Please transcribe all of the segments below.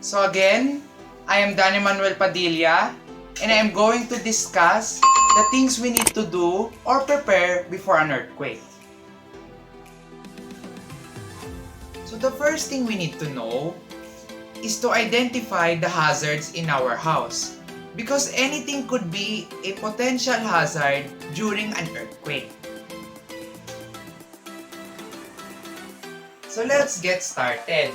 So again, I am Danny Manuel Padilla, and I am going to discuss the things we need to do or prepare before an earthquake. So the first thing we need to know is to identify the hazards in our house, because anything could be a potential hazard during an earthquake. So let's get started.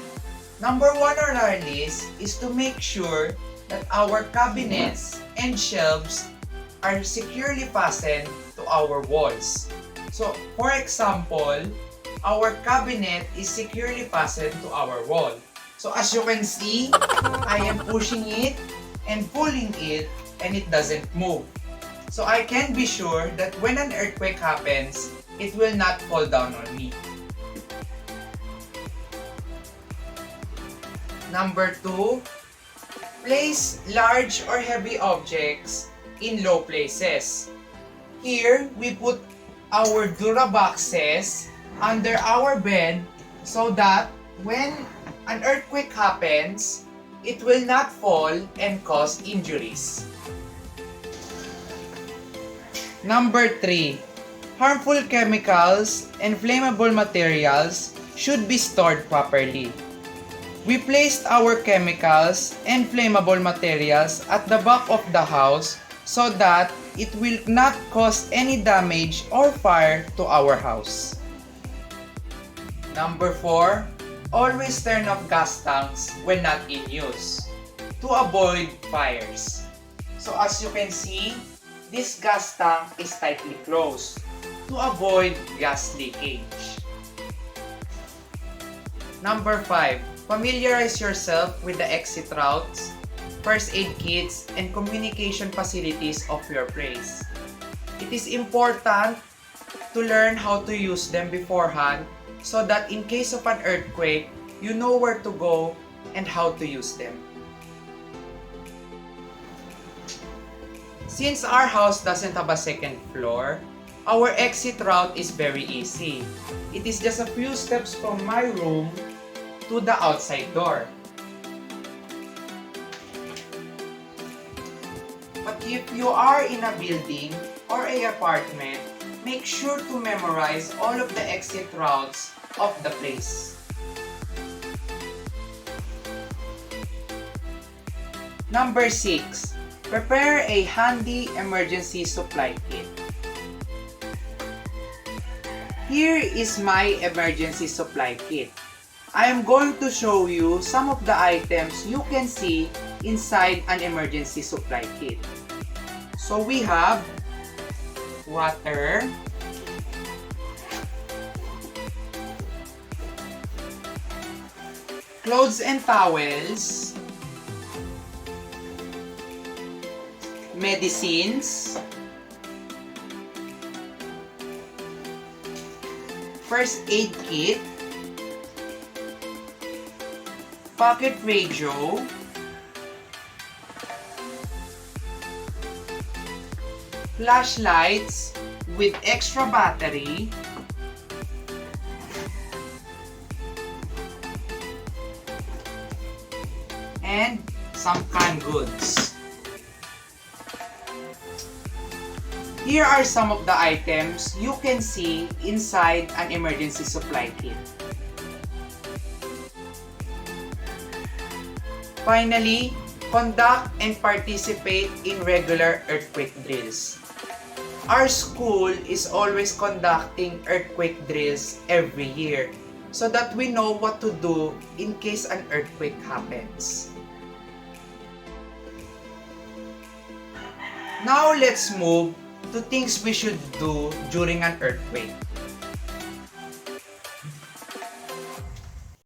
Number one on our list is to make sure that our cabinets and shelves are securely fastened to our walls. So for example, our cabinet is securely fastened to our wall. So as you can see, I am pushing it and pulling it and it doesn't move. So I can be sure that when an earthquake happens, it will not fall down on me. Number 2, place large or heavy objects in low places. Here, we put our Dura boxes under our bed so that when an earthquake happens, it will not fall and cause injuries. Number 3, harmful chemicals and flammable materials should be stored properly. We placed our chemicals and flammable materials at the back of the house so that it will not cause any damage or fire to our house. Number 4, always turn off gas tanks when not in use to avoid fires. So as you can see, this gas tank is tightly closed to avoid gas leakage. Number 5, familiarize yourself with the exit routes, first aid kits, and communication facilities of your place. It is important to learn how to use them beforehand so that in case of an earthquake, you know where to go and how to use them. Since our house doesn't have a second floor, our exit route is very easy. It is just a few steps from my room to the outside door. But if you are in a building or an apartment, make sure to memorize all of the exit routes of the place. Number 6, prepare a handy emergency supply kit. Here is my emergency supply kit. I am going to show you some of the items you can see inside an emergency supply kit. So we have water, clothes and towels, medicines, first aid kit, pocket radio, flashlights with extra battery, and some canned goods. Here are some of the items you can see inside an emergency supply kit. Finally, conduct and participate in regular earthquake drills. Our school is always conducting earthquake drills every year so that we know what to do in case an earthquake happens. Now let's move to things we should do during an earthquake.